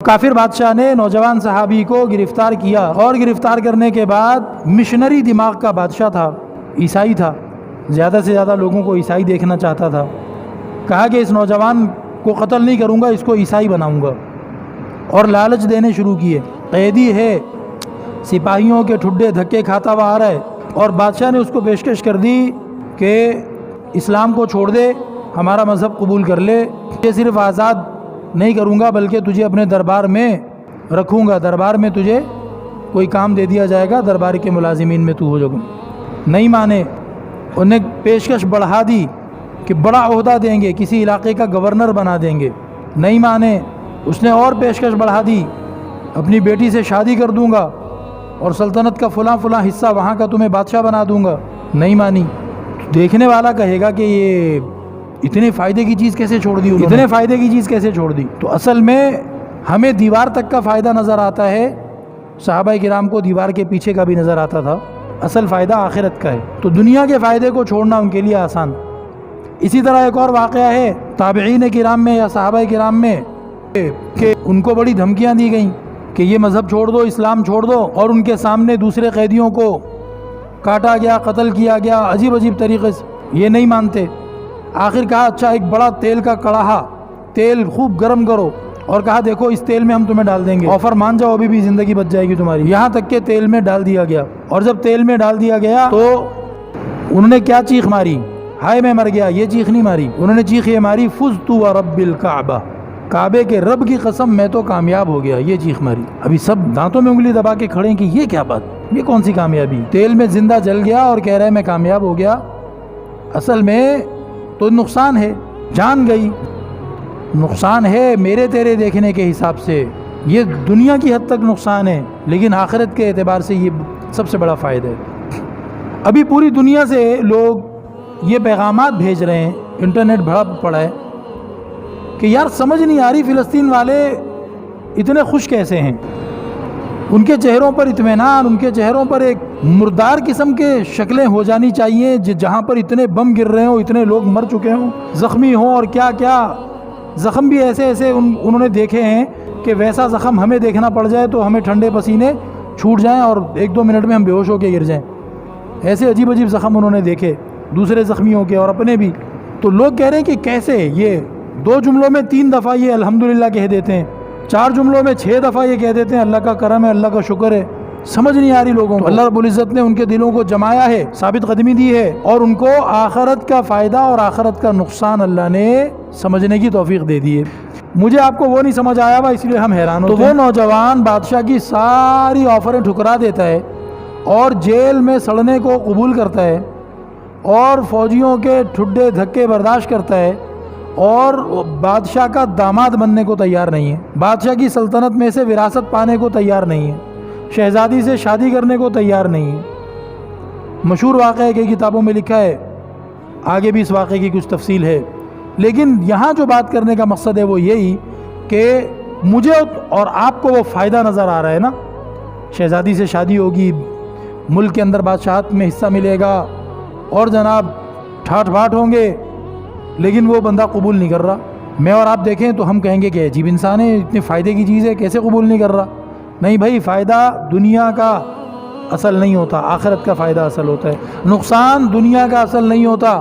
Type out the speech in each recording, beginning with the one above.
کافر بادشاہ نے نوجوان صحابی کو گرفتار کیا، اور گرفتار کرنے کے بعد مشنری دماغ کا بادشاہ تھا، عیسائی تھا، زیادہ سے زیادہ لوگوں کو عیسائی دیکھنا چاہتا تھا۔ کہا کہ اس نوجوان کو قتل نہیں کروں گا، اس کو عیسائی بناؤں گا، اور لالچ دینے شروع کیے۔ قیدی ہے، سپاہیوں کے ٹھڈے دھکے کھاتا ہوا آ رہا ہے، اور بادشاہ نے اس کو پیشکش کر دی کہ اسلام کو چھوڑ دے، ہمارا مذہب قبول کر لے، یہ صرف آزاد نہیں کروں گا بلکہ تجھے اپنے دربار میں رکھوں گا، دربار میں تجھے کوئی کام دے دیا جائے گا، دربار کے ملازمین میں تو ہو جاؤ۔ نہیں مانے، انہیں پیشکش بڑھا دی کہ بڑا عہدہ دیں گے، کسی علاقے کا گورنر بنا دیں گے۔ نہیں مانے، اس نے اور پیشکش بڑھا دی، اپنی بیٹی سے شادی کر دوں گا اور سلطنت کا فلاں فلاں حصہ وہاں کا تمہیں بادشاہ بنا دوں گا۔ نہیں مانی۔ دیکھنے والا کہے گا کہ یہ اتنے فائدے کی چیز کیسے چھوڑ دی، اتنے فائدے کی چیز کیسے چھوڑ دی؟ تو اصل میں ہمیں دیوار تک کا فائدہ نظر آتا ہے، صحابہ کرام کو دیوار کے پیچھے کا بھی نظر آتا تھا، اصل فائدہ آخرت کا ہے۔ تو دنیا کے فائدے کو چھوڑنا ان کے لیے آسان۔ اسی طرح ایک اور واقعہ ہے تابعین کرام میں یا صحابہ کرام میں کہ ان کو بڑی دھمکیاں دی گئیں کہ یہ مذہب چھوڑ دو، اسلام چھوڑ دو، اور ان کے سامنے دوسرے قیدیوں کو کاٹا گیا، قتل کیا گیا عجیب عجیب طریقے سے۔ یہ نہیں مانتے، آخر کہا اچھا ایک بڑا تیل کا کڑاہا، تیل خوب گرم کرو، اور کہا دیکھو اس تیل میں ہم تمہیں ڈال دیں گے، آفر مان جاؤ ابھی بھی زندگی بچ جائے گی تمہاری۔ یہاں تک کہ تیل میں ڈال دیا گیا، اور جب تیل میں ڈال دیا گیا تو انہوں نے کیا چیخ ماری؟ ہائے میں مر گیا، یہ چیخ نہیں ماری، انہوں نے چیخ یہ ماری فزت ورب الکعبہ، کعبے کے رب کی قسم میں تو کامیاب ہو گیا، یہ چیخ ماری۔ ابھی سب دانتوں میں انگلی دبا کے کھڑے ہیں کہ یہ کیا بات، یہ کون سی کامیابی؟ تیل میں زندہ جل گیا اور کہہ رہا ہے میں کامیاب ہو گیا۔ اصل میں تو نقصان ہے، جان گئی، نقصان ہے میرے تیرے دیکھنے کے حساب سے، یہ دنیا کی حد تک نقصان ہے، لیکن آخرت کے اعتبار سے یہ سب سے بڑا فائدہ ہے۔ ابھی پوری دنیا سے لوگ یہ پیغامات بھیج رہے ہیں، انٹرنیٹ بھرا پڑا ہے کہ یار سمجھ نہیں آ رہی فلسطین والے اتنے خوش کیسے ہیں، ان کے چہروں پر اطمینان، ان کے چہروں پر ایک مردار قسم کے شکلیں ہو جانی چاہیے، جہاں پر اتنے بم گر رہے ہوں، اتنے لوگ مر چکے ہوں، زخمی ہوں، اور کیا کیا زخم بھی ایسے ایسے انہوں نے دیکھے ہیں کہ ویسا زخم ہمیں دیکھنا پڑ جائے تو ہمیں ٹھنڈے پسینے چھوٹ جائیں اور 1-2 منٹ میں ہم بے ہوش ہو کے گر جائیں، ایسے عجیب عجیب زخم انہوں نے دیکھے دوسرے زخمیوں کے اور اپنے بھی۔ تو لوگ کہہ رہے ہیں کہ کیسے یہ 2 جملوں میں 3 دفعہ یہ الحمدللہ کہہ دیتے ہیں، 4 جملوں میں 6 دفعہ یہ کہہ دیتے ہیں اللہ کا کرم ہے، اللہ کا شکر ہے، سمجھ نہیں آ رہی لوگوں کو۔ اللہ رب العزت نے ان کے دلوں کو جمایا ہے، ثابت قدمی دی ہے، اور ان کو آخرت کا فائدہ اور آخرت کا نقصان اللہ نے سمجھنے کی توفیق دے دی ہے۔ مجھے آپ کو وہ نہیں سمجھ آیا ہوا، اس لیے ہم حیران ہوتے ہیں۔ تو وہ نوجوان بادشاہ کی ساری آفریں ٹھکرا دیتا ہے اور جیل میں سڑنے کو قبول کرتا ہے، اور فوجیوں کے ٹھڈے دھکے برداشت کرتا ہے، اور بادشاہ کا داماد بننے کو تیار نہیں ہے، بادشاہ کی سلطنت میں سے وراثت پانے کو تیار نہیں ہے، شہزادی سے شادی کرنے کو تیار نہیں ہے۔ مشہور واقعہ ہے کہ کتابوں میں لکھا ہے، آگے بھی اس واقعے کی کچھ تفصیل ہے، لیکن یہاں جو بات کرنے کا مقصد ہے وہ یہی کہ مجھے اور آپ کو وہ فائدہ نظر آ رہا ہے نا، شہزادی سے شادی ہوگی، ملک کے اندر بادشاہت میں حصہ ملے گا، اور جناب ٹھاٹ بھاٹ ہوں گے، لیکن وہ بندہ قبول نہیں کر رہا۔ میں اور آپ دیکھیں تو ہم کہیں گے کہ عجیب انسان ہے، اتنے فائدے کی چیز ہے کیسے قبول نہیں کر رہا؟ نہیں بھائی، فائدہ دنیا کا اصل نہیں ہوتا، آخرت کا فائدہ اصل ہوتا ہے، نقصان دنیا کا اصل نہیں ہوتا۔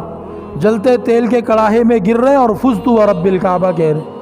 جلتے تیل کے کڑاہے میں گر رہے ہیں اور فزت ورب الکعبہ کہہ رہے ہیں۔